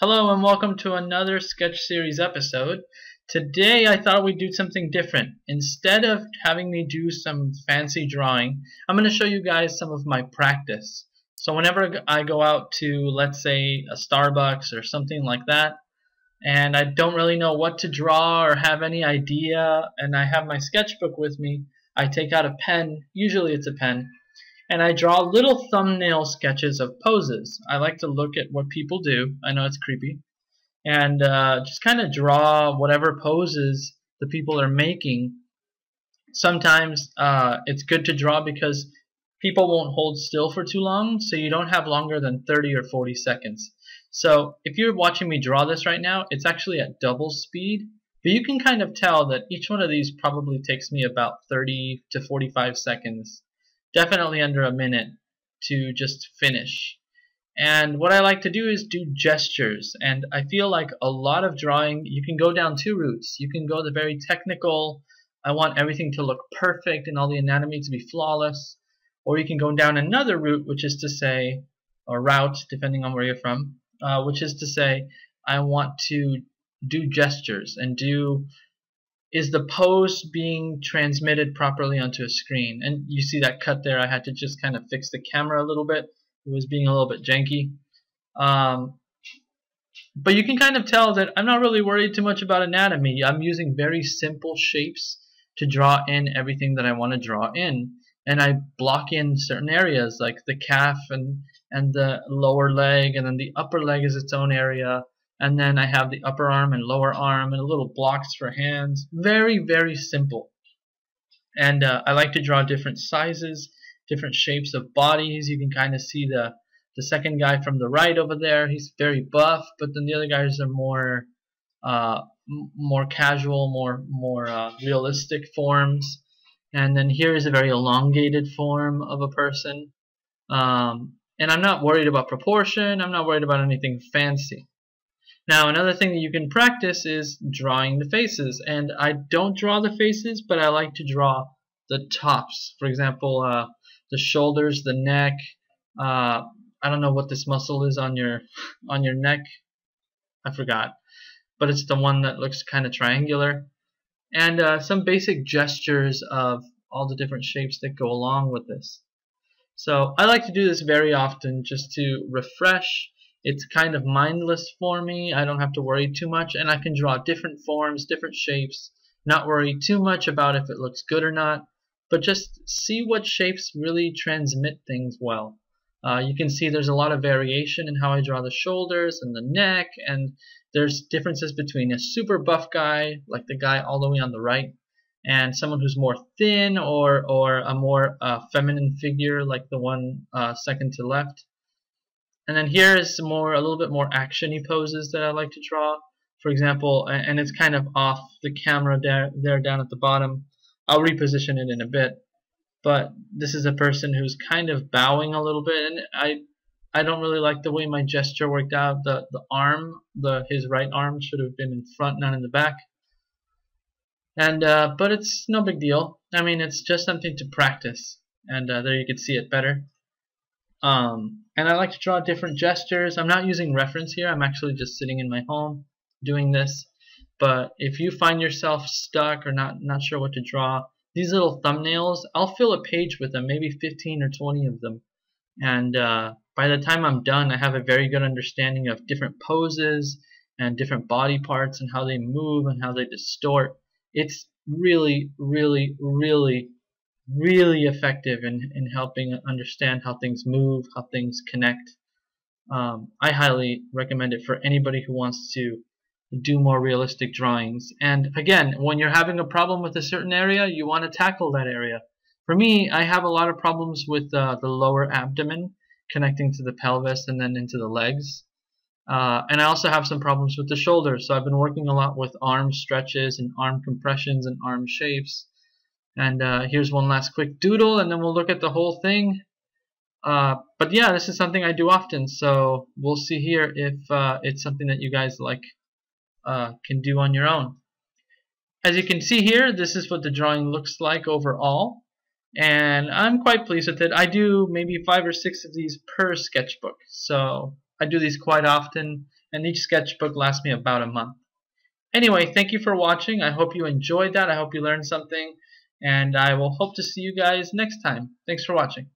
Hello and welcome to another sketch series episode. Today I thought we'd do something different. Instead of having me do some fancy drawing, I'm going to show you guys some of my practice. So whenever I go out to, let's say, a Starbucks or something like that, and I don't really know what to draw or have any idea, and I have my sketchbook with me, I take out a pen, usually it's a pen, and I draw little thumbnail sketches of poses. I like to look at what people do. I know it's creepy. And just kind of draw whatever poses the people are making. Sometimes it's good to draw because people won't hold still for too long, so you don't have longer than 30 or 40 seconds. So if you're watching me draw this right now, it's actually at double speed, but you can kind of tell that each one of these probably takes me about 30 to 45 seconds, definitely under a minute to just finish. And what I like to do is do gestures, and I feel like a lot of drawing, you can go down two routes. You can go the very technical, I want everything to look perfect and all the anatomy to be flawless, or you can go down another route, which is to say, or route, depending on where you're from, which is to say, I want to do gestures and do, is the pose being transmitted properly onto a screen? And you see that cut there, I had to just kind of fix the camera a little bit. It was being a little bit janky. But you can kind of tell that I'm not really worried too much about anatomy. I'm using very simple shapes to draw in everything that I want to draw in. And I block in certain areas like the calf and the lower leg, and then the upper leg is its own area. And then I have the upper arm and lower arm and little blocks for hands. Very, very simple. And I like to draw different sizes, different shapes of bodies. You can kind of see the second guy from the right over there. He's very buff, but then the other guys are more more casual, more realistic forms. And then here is a very elongated form of a person. And I'm not worried about proportion. I'm not worried about anything fancy. Now, another thing that you can practice is drawing the faces. And I don't draw the faces, but I like to draw the tops. For example, the shoulders, the neck. I don't know what this muscle is on your neck. I forgot, but it's the one that looks kind of triangular. And some basic gestures of all the different shapes that go along with this. So I like to do this very often just to refresh. It's kind of mindless for me. I don't have to worry too much, and I can draw different forms, different shapes, not worry too much about if it looks good or not, but just see what shapes really transmit things well. You can see there's a lot of variation in how I draw the shoulders and the neck, and there's differences between a super buff guy, like the guy all the way on the right, and someone who's more thin, or a more feminine figure like the one second to left. And then here is a little bit more action-y poses that I like to draw. For example, and it's kind of off the camera there down at the bottom. I'll reposition it in a bit. But this is a person who's kind of bowing a little bit, and I don't really like the way my gesture worked out. The arm, his right arm should have been in front, not in the back. And but it's no big deal. I mean, it's just something to practice. And there you can see it better. And I like to draw different gestures. I'm not using reference here. I'm actually just sitting in my home doing this. But if you find yourself stuck or not sure what to draw, these little thumbnails, I'll fill a page with them, maybe 15 or 20 of them. And by the time I'm done, I have a very good understanding of different poses and different body parts and how they move and how they distort. It's really, really, really, really effective in helping understand how things move, how things connect. I highly recommend it for anybody who wants to do more realistic drawings. And again, when you're having a problem with a certain area, you want to tackle that area. For me, I have a lot of problems with the lower abdomen connecting to the pelvis and then into the legs. And I also have some problems with the shoulders. So I've been working a lot with arm stretches and arm compressions and arm shapes. And here's one last quick doodle, and then we'll look at the whole thing. But yeah, this is something I do often, so we'll see here if it's something that you guys can do on your own. As you can see here, this is what the drawing looks like overall, and I'm quite pleased with it. I do maybe 5 or 6 of these per sketchbook, so I do these quite often, and each sketchbook lasts me about a month. Anyway, thank you for watching. I hope you enjoyed that. I hope you learned something, and I will hope to see you guys next time. Thanks for watching.